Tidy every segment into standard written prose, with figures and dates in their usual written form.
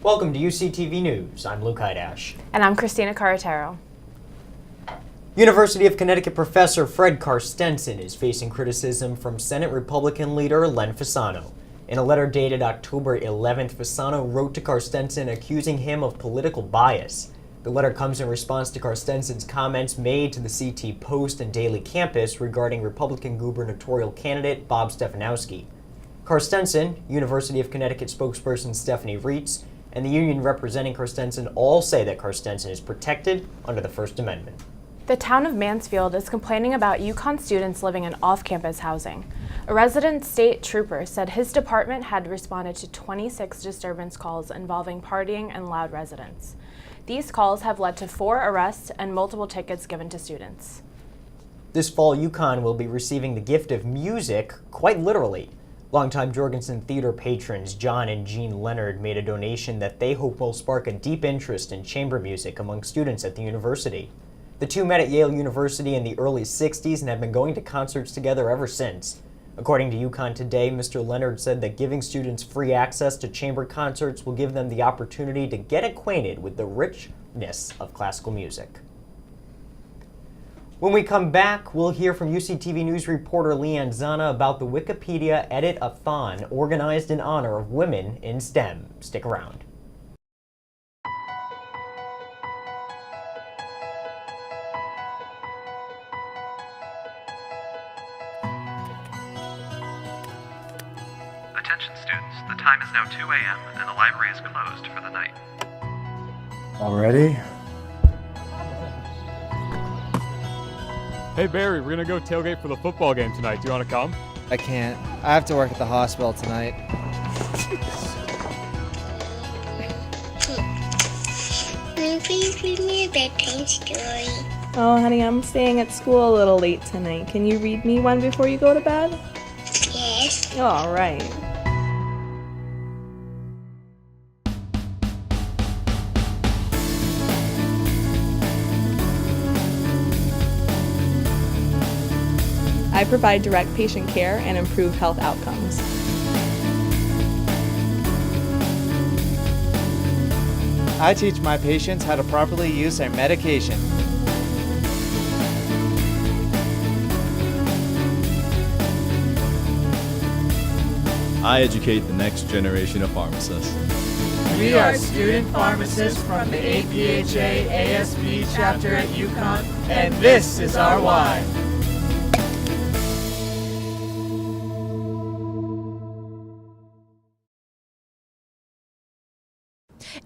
Welcome to UCTV News. I'm Luke Hajdasz. And I'm Kristina Carretero. University of Connecticut professor Fred Carstensen is facing criticism from Senate Republican leader Len Fasano. In a letter dated October 11th, Fasano wrote to Carstensen accusing him of political bias. The letter comes in response to Carstensen's comments made to the CT Post and Daily Campus regarding Republican gubernatorial candidate Bob Stefanowski. Carstensen, University of Connecticut spokesperson Stephanie Reitz, and the union representing Carstensen all say that Carstensen is protected under the First Amendment. The town of Mansfield is complaining about UConn students living in off-campus housing. A resident state trooper said his department had responded to 26 disturbance calls involving partying and loud residents. These calls have led to 4 arrests and multiple tickets given to students. This fall, UConn will be receiving the gift of music, quite literally. Longtime Jorgensen Theater patrons John and Jean Leonard made a donation that they hope will spark a deep interest in chamber music among students at the university. The two met at Yale University in the early 60s and have been going to concerts together ever since. According to UConn Today, Mr. Leonard said that giving students free access to chamber concerts will give them the opportunity to get acquainted with the richness of classical music. When we come back, we'll hear from UCTV News reporter Leanne Zana about the Wikipedia Edit-a-thon organized in honor of women in STEM. Stick around. Attention students, the time is now 2 a.m. and the library is closed for the night. Already? Hey Barry, we're gonna go tailgate for the football game tonight. Do you wanna come? I can't. I have to work at the hospital tonight. Can you please read me a bedtime story? Oh, honey, I'm staying at school a little late tonight. Can you read me one before you go to bed? Yes. All right. I provide direct patient care and improve health outcomes. I teach my patients how to properly use their medication. I educate the next generation of pharmacists. We are student pharmacists from the APHA ASB chapter at UConn, and this is our why.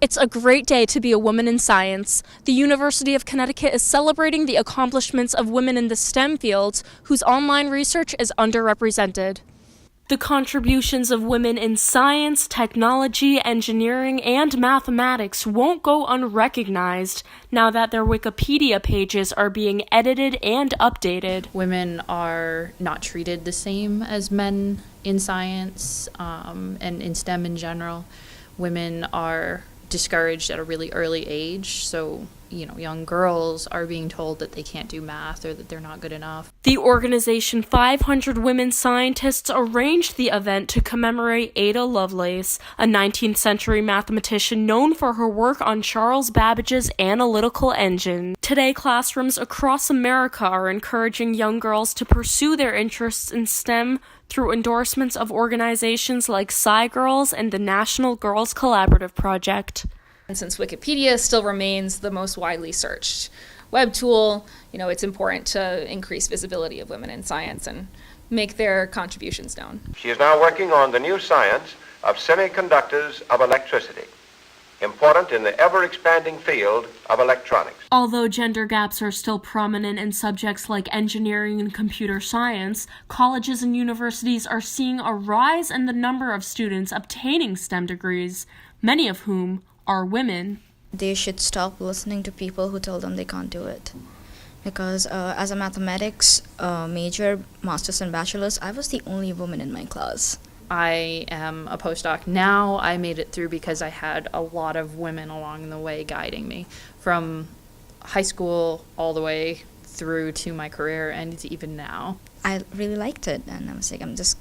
It's a great day to be a woman in science. The University of Connecticut is celebrating the accomplishments of women in the STEM fields whose online research is underrepresented. The contributions of women in science, technology, engineering, and mathematics won't go unrecognized now that their Wikipedia pages are being edited and updated. Women are not treated the same as men in science and in STEM in general. Women are discouraged at a really early age, so young girls are being told that they can't do math or that they're not good enough. The organization 500 Women Scientists arranged the event to commemorate Ada Lovelace, a 19th century mathematician known for her work on Charles Babbage's analytical engine. Today, classrooms across America are encouraging young girls to pursue their interests in STEM through endorsements of organizations like SciGirls and the National Girls Collaborative Project. And since Wikipedia still remains the most widely searched web tool, it's important to increase visibility of women in science and make their contributions known. She is now working on the new science of semiconductors of electricity, important in the ever-expanding field of electronics. Although gender gaps are still prominent in subjects like engineering and computer science, colleges and universities are seeing a rise in the number of students obtaining STEM degrees, many of whom are women. They should stop listening to people who tell them they can't do it. Because as a mathematics major, master's and bachelor's, I was the only woman in my class. I am a postdoc now. I made it through because I had a lot of women along the way guiding me from high school all the way through to my career and even now. I really liked it, and I was like, I'm just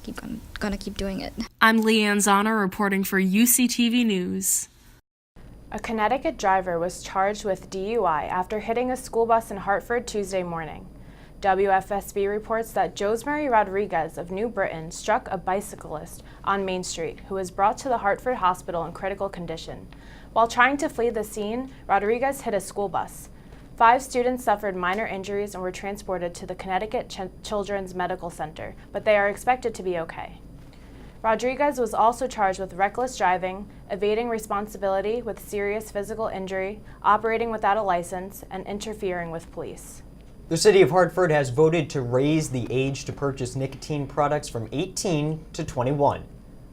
gonna keep doing it. I'm Leanne Zana reporting for UCTV News. A Connecticut driver was charged with DUI after hitting a school bus in Hartford Tuesday morning. WFSB reports that Josemary Rodriguez of New Britain struck a bicyclist on Main Street who was brought to the Hartford hospital in critical condition. While trying to flee the scene, Rodriguez hit a school bus. 5 students suffered minor injuries and were transported to the Connecticut Children's Medical Center, but they are expected to be okay. Rodriguez was also charged with reckless driving, evading responsibility with serious physical injury, operating without a license, and interfering with police. The city of Hartford has voted to raise the age to purchase nicotine products from 18 to 21.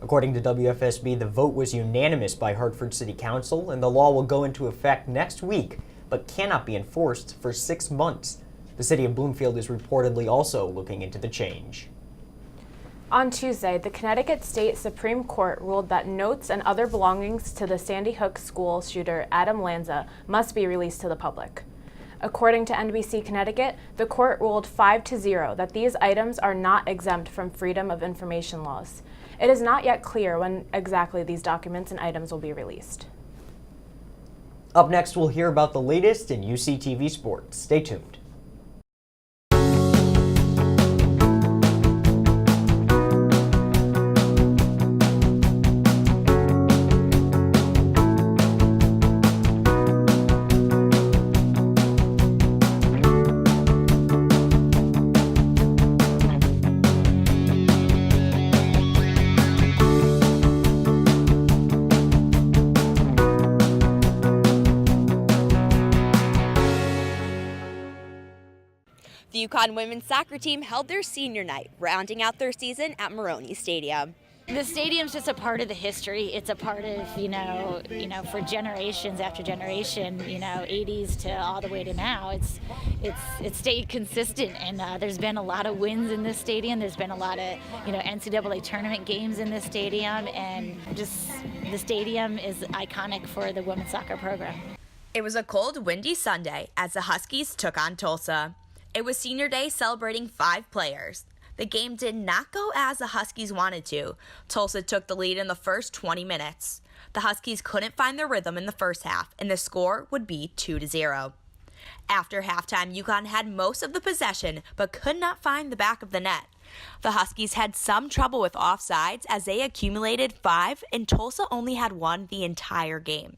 According to WFSB, the vote was unanimous by Hartford City Council, and the law will go into effect next week, but cannot be enforced for 6 months. The city of Bloomfield is reportedly also looking into the change. On Tuesday, the Connecticut State Supreme Court ruled that notes and other belongings to the Sandy Hook school shooter Adam Lanza must be released to the public. According to NBC Connecticut, the court ruled 5-0 that these items are not exempt from Freedom of Information laws. It is not yet clear when exactly these documents and items will be released. Up next, we'll hear about the latest in UCTV sports. Stay tuned. The UConn women's soccer team held their senior night, rounding out their season at Maroney Stadium. The stadium's just a part of the history. It's a part of, for generations after generation, 80s to all the way to now. It's stayed consistent, and there's been a lot of wins in this stadium. There's been a lot of, NCAA tournament games in this stadium, and just the stadium is iconic for the women's soccer program. It was a cold, windy Sunday as the Huskies took on Tulsa. It was senior day celebrating 5 players. The game did not go as the Huskies wanted to. Tulsa took the lead in the first 20 minutes. The Huskies couldn't find their rhythm in the first half, and the score would be 2-0. After halftime, UConn had most of the possession, but could not find the back of the net. The Huskies had some trouble with offsides as they accumulated 5, and Tulsa only had 1 the entire game.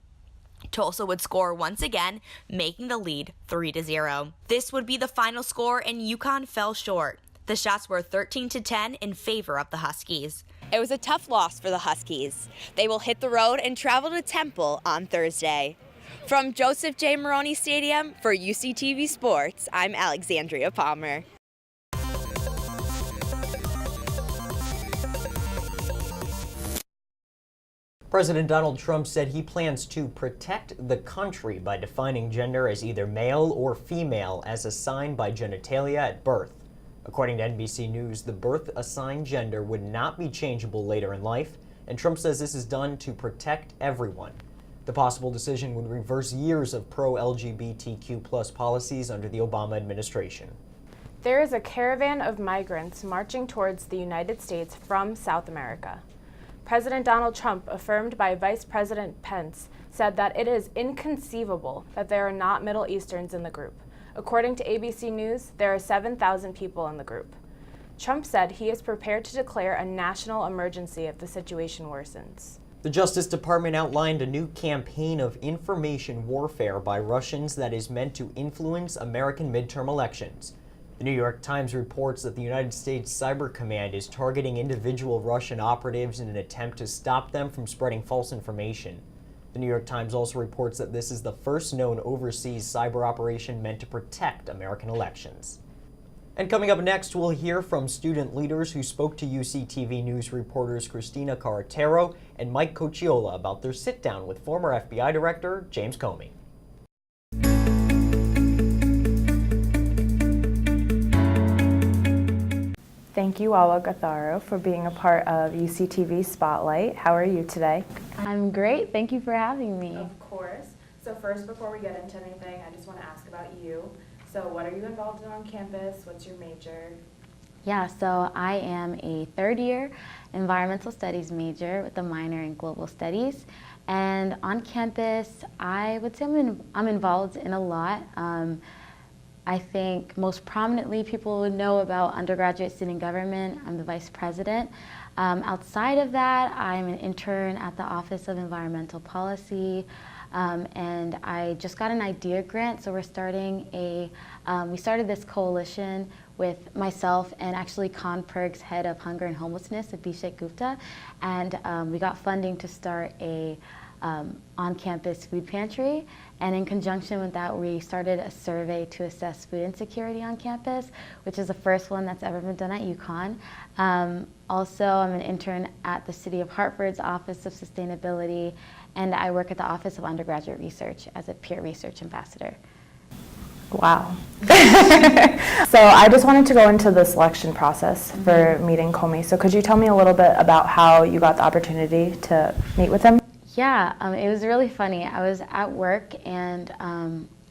Tulsa would score once again, making the lead 3-0. This would be the final score, and UConn fell short. The shots were 13-10 in favor of the Huskies. It was a tough loss for the Huskies. They will hit the road and travel to Temple on Thursday. From Joseph J. Maroney Stadium for UCTV Sports, I'm Alexandria Palmer. President Donald Trump said he plans to protect the country by defining gender as either male or female as assigned by genitalia at birth. According to NBC News, the birth-assigned gender would not be changeable later in life, and Trump says this is done to protect everyone. The possible decision would reverse years of pro-LGBTQ+ policies under the Obama administration. There is a caravan of migrants marching towards the United States from South America. President Donald Trump, affirmed by Vice President Pence, said that it is inconceivable that there are not Middle Easterns in the group. According to ABC News, there are 7,000 people in the group. Trump said he is prepared to declare a national emergency if the situation worsens. The Justice Department outlined a new campaign of information warfare by Russians that is meant to influence American midterm elections. The New York Times reports that the United States Cyber Command is targeting individual Russian operatives in an attempt to stop them from spreading false information. The New York Times also reports that this is the first known overseas cyber operation meant to protect American elections. And coming up next, we'll hear from student leaders who spoke to UCTV News reporters Kristina Carretero and Mike Cocciola about their sit-down with former FBI Director James Comey. Thank you, Awa Gatharo, for being a part of UCTV Spotlight. How are you today? I'm great. Thank you for having me. Of course. So first, before we get into anything, I just want to ask about you. So what are you involved in on campus? What's your major? Yeah, so I am a third-year environmental studies major with a minor in global studies. And on campus, I would say I'm involved in a lot. I think most prominently people would know about undergraduate student government. I'm the vice president. Outside of that, I'm an intern at the Office of Environmental Policy. And I just got an idea grant, so we're starting we started this coalition with myself and actually Conperg's head of hunger and homelessness, Abhishek Gupta, and we got funding to start a on-campus food pantry, and in conjunction with that, we started a survey to assess food insecurity on campus, which is the first one that's ever been done at UConn. Also, I'm an intern at the City of Hartford's Office of Sustainability, and I work at the Office of Undergraduate Research as a peer research ambassador. Wow. So I just wanted to go into the selection process for meeting Comey. So could you tell me a little bit about how you got the opportunity to meet with him? Yeah, it was really funny. I was at work and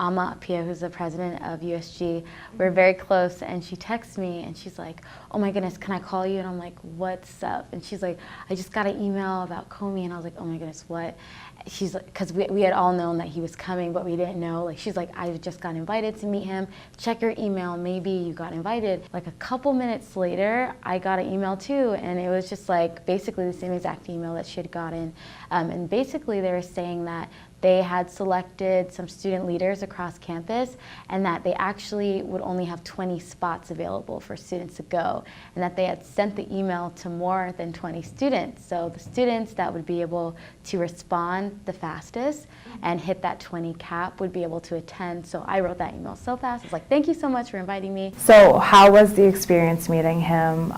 Amma Pia, who's the president of USG, we're very close, and she texts me and she's like, oh my goodness, can I call you? And I'm like, what's up? And she's like, I just got an email about Comey. And I was like, oh my goodness, what? She's like, because we had all known that he was coming, but we didn't know. Like, she's like, I just got invited to meet him. Check your email, maybe you got invited. Like a couple minutes later, I got an email too, and it was just like basically the same exact email that she had gotten. And basically they were saying that they had selected some student leaders across campus and that they actually would only have 20 spots available for students to go, and that they had sent the email to more than 20 students. So the students that would be able to respond the fastest and hit that 20 cap would be able to attend. So I wrote that email so fast. I was like, thank you so much for inviting me. So how was the experience meeting him?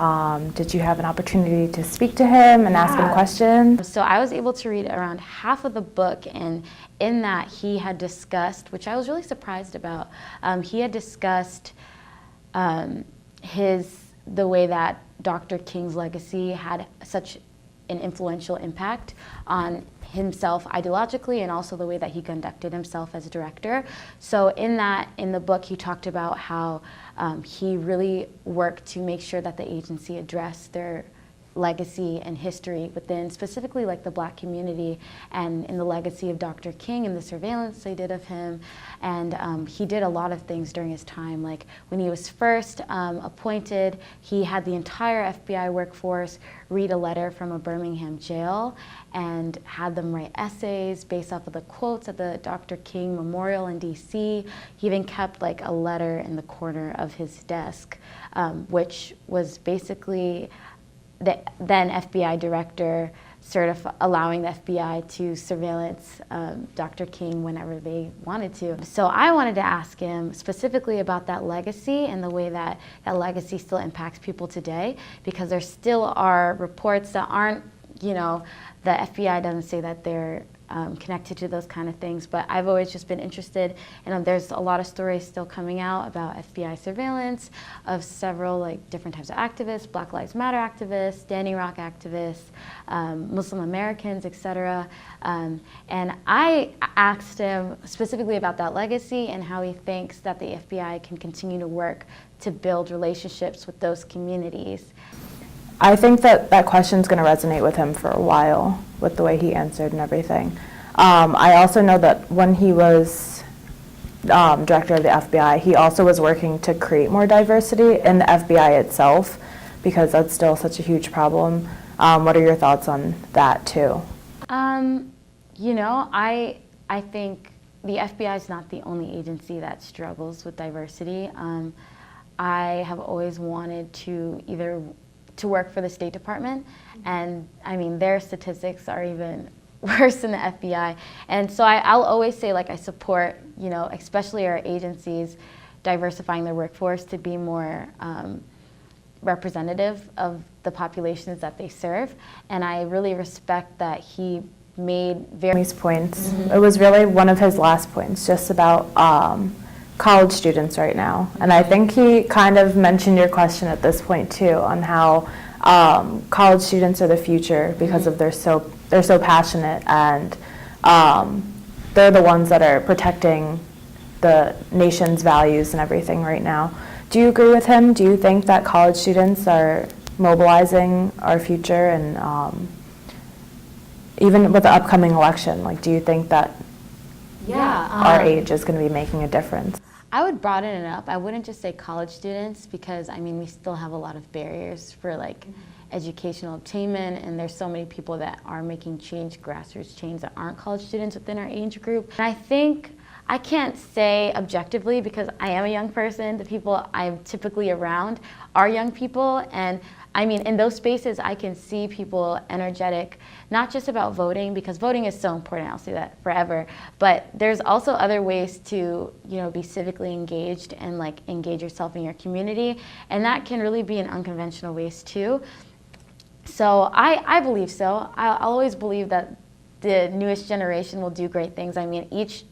Did you have an opportunity to speak to him and ask him questions? So I was able to read around half of the book, and in that he had discussed, which I was really surprised about, he had discussed the way that Dr. King's legacy had such an influential impact on himself ideologically, and also the way that he conducted himself as a director. So in the book, he talked about how he really worked to make sure that the agency addressed their legacy and history within specifically like the Black community, and in the legacy of Dr. King and the surveillance they did of him. And he did a lot of things during his time. Like when he was first appointed, he had the entire FBI workforce read a letter from a Birmingham jail and had them write essays based off of the quotes at the Dr. King Memorial in DC. He even kept like a letter in the corner of his desk, which was basically the then FBI director allowing the FBI to surveillance Dr. King whenever they wanted to. So I wanted to ask him specifically about that legacy and the way that that legacy still impacts people today, because there still are reports that aren't, the FBI doesn't say that they're connected to those kind of things, but I've always just been interested, and there's a lot of stories still coming out about FBI surveillance of several like different types of activists, Black Lives Matter activists, Standing Rock activists, Muslim Americans, etc. And I asked him specifically about that legacy and how he thinks that the FBI can continue to work to build relationships with those communities. I think that question's going to resonate with him for a while with the way he answered and everything. I also know that when he was director of the FBI, he also was working to create more diversity in the FBI itself, because that's still such a huge problem. What are your thoughts on that too? I think the FBI is not the only agency that struggles with diversity. I have always wanted to work for the State Department, and I mean their statistics are even worse than the FBI, and so I'll always say like I support especially our agencies diversifying their workforce to be more representative of the populations that they serve, and I really respect that he made various points. Mm-hmm. It was really one of his last points just about college students right now. And I think he kind of mentioned your question at this point too, on how college students are the future because of they're so passionate, and they're the ones that are protecting the nation's values and everything right now. Do you agree with him? Do you think that college students are mobilizing our future and even with the upcoming election, like, do you think that our Yeah. age is going to be making a difference? I would broaden it up. I wouldn't just say college students, because I mean we still have a lot of barriers for like educational attainment, and there's so many people that are making change, grassroots change, that aren't college students within our age group. And I think I can't say objectively because I am a young person. The people I'm typically around are young people, and I mean, in those spaces, I can see people energetic, not just about voting, because voting is so important, I'll say that forever, but there's also other ways to, you know, be civically engaged and like engage yourself in your community, and that can really be in unconventional ways too. So I believe so. I'll always believe that the newest generation will do great things. I mean, each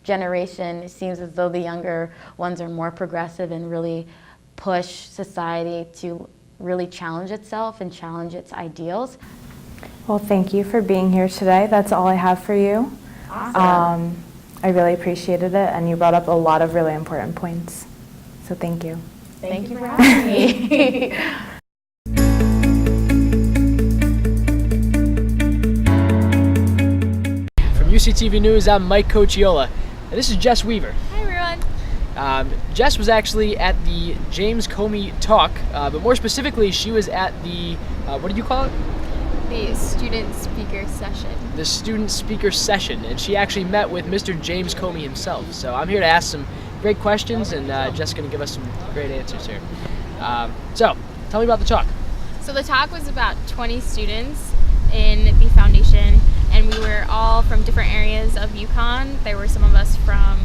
generation, it seems as though the younger ones are more progressive and really push society to really challenge itself and challenge its ideals. Well, thank you for being here today. That's all I have for you. Awesome. I really appreciated it, and you brought up a lot of really important points. So thank you. Thank you for having me. From UCTV News, I'm Mike Cochiola, and this is Jess Weaver. Hi everyone. Jess was actually at the James Comey talk, but more specifically, she was at the, what did you call it? The student speaker session. The student speaker session, and she actually met with Mr. James Comey himself. So I'm here to ask some great questions, and Jess is going to give us some great answers here. So, tell me about the talk. So the talk was about 20 students in the foundation, and we were all from different areas of UConn. There were some of us from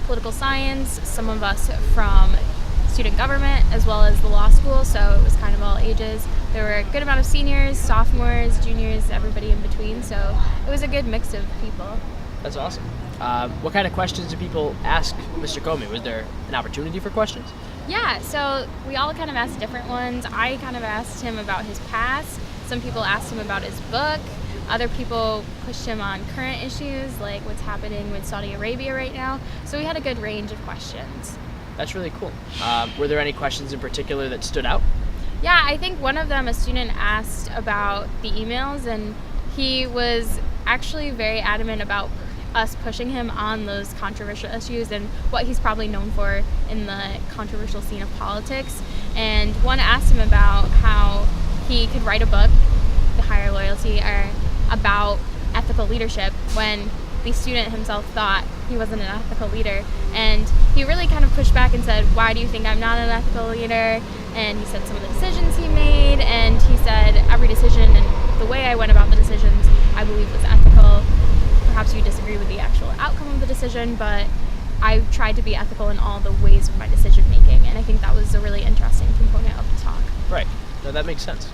political science, some of us from student government, as well as the law school, so it was kind of all ages. There were a good amount of seniors, sophomores, juniors, everybody in between, so it was a good mix of people. That's awesome. What kind of questions do people ask Mr. Comey? Was there an opportunity for questions? Yeah, so we all kind of asked different ones. I kind of asked him about his past. Some people asked him about his book. Other people pushed him on current issues, like what's happening with Saudi Arabia right now. So we had a good range of questions. That's really cool. Were there any questions in particular that stood out? Yeah, I think one of them, a student asked about the emails, and he was actually very adamant about us pushing him on those controversial issues and what he's probably known for in the controversial scene of politics. And one asked him about how he could write a book, The Higher Loyalty, or about ethical leadership, when the student himself thought he wasn't an ethical leader. And he really kind of pushed back and said, why do you think I'm not an ethical leader? And he said some of the decisions he made, and he said every decision and the way I went about the decisions I believe was ethical. Perhaps you disagree with the actual outcome of the decision, but I tried to be ethical in all the ways of my decision making, and I think that was a really interesting component of the talk. Right. No, that makes sense.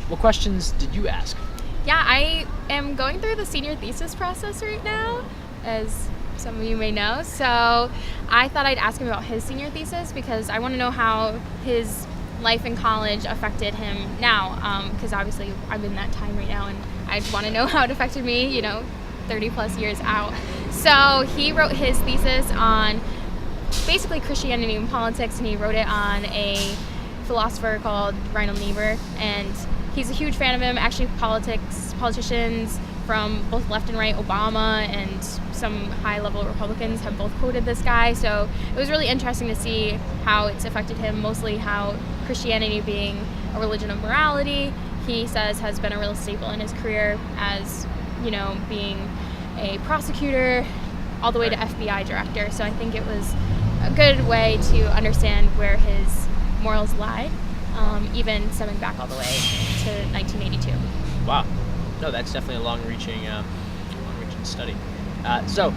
What questions did you ask? Yeah, I am going through the senior thesis process right now, as some of you may know. So I thought I'd ask him about his senior thesis because I want to know how his life in college affected him now, because obviously I'm in that time right now, and I want to know how it affected me, you know, 30 plus years out. So he wrote his thesis on basically Christianity and politics, and he wrote it on a philosopher called Reinhold Niebuhr, and he's a huge fan of him. Actually, politicians from both left and right, Obama and some high-level Republicans have both quoted this guy. So it was really interesting to see how it's affected him, mostly how Christianity being a religion of morality, he says has been a real staple in his career as, you know, being a prosecutor all the way to FBI director. So I think it was a good way to understand where his morals lie, even stemming back all the way to 1982. Wow. No, that's definitely a long-reaching study. So,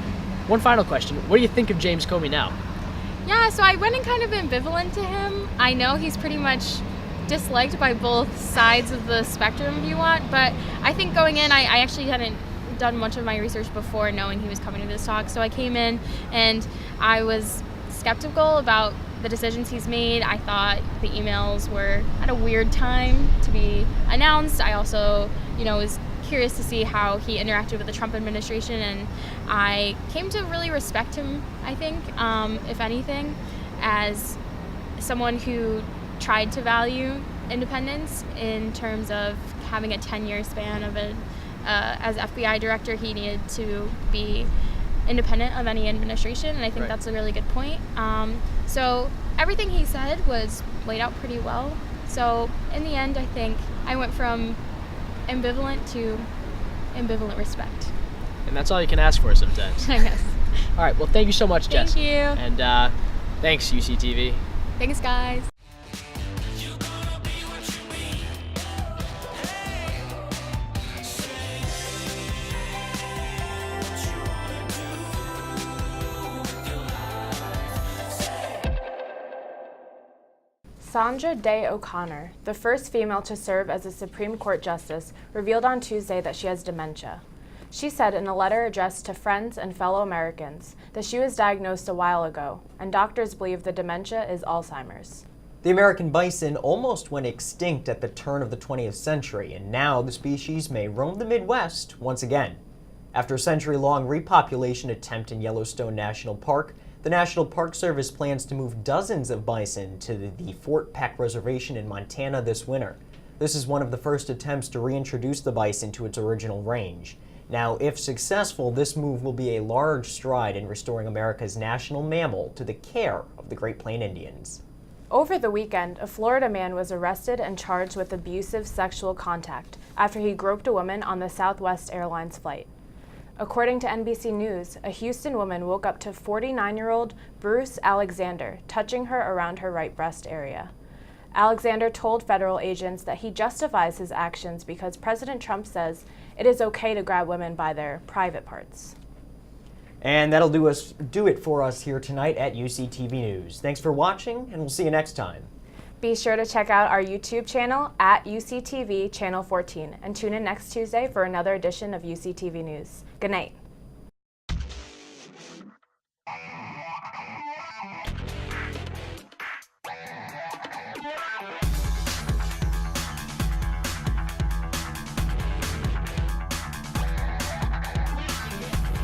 one final question. What do you think of James Comey now? Yeah, so I went in kind of ambivalent to him. I know he's pretty much disliked by both sides of the spectrum, if you want, but I think going in, I actually hadn't done much of my research before knowing he was coming to this talk, so I came in and I was skeptical about the decisions he's made. I thought the emails were at a weird time to be announced. I also, you know, was curious to see how he interacted with the Trump administration, and I came to really respect him, I think, if anything, as someone who tried to value independence in terms of having a 10-year span of a as FBI director, he needed to be independent of any administration, and I think that's a really good point. So everything he said was laid out pretty well. So in the end, I think I went from ambivalent to ambivalent respect. And that's all you can ask for sometimes. I guess. All right, well, thank you so much, Jess. Thank you. And thanks, UCTV. Thanks, guys. Sandra Day O'Connor, the first female to serve as a Supreme Court justice, revealed on Tuesday that she has dementia. She said in a letter addressed to friends and fellow Americans that she was diagnosed a while ago, and doctors believe the dementia is Alzheimer's. The American bison almost went extinct at the turn of the 20th century, and now the species may roam the Midwest once again. After a century-long repopulation attempt in Yellowstone National Park, the National Park Service plans to move dozens of bison to the Fort Peck Reservation in Montana this winter. This is one of the first attempts to reintroduce the bison to its original range. Now, if successful, this move will be a large stride in restoring America's national mammal to the care of the Great Plains Indians. Over the weekend, a Florida man was arrested and charged with abusive sexual contact after he groped a woman on the Southwest Airlines flight. According to NBC News, a Houston woman woke up to 49-year-old Bruce Alexander touching her around her right breast area. Alexander told federal agents that he justifies his actions because President Trump says it is okay to grab women by their private parts. And that'll do it for us here tonight at UCTV News. Thanks for watching, and we'll see you next time. Be sure to check out our YouTube channel at UCTV Channel 14 and tune in next Tuesday for another edition of UCTV News. Good night.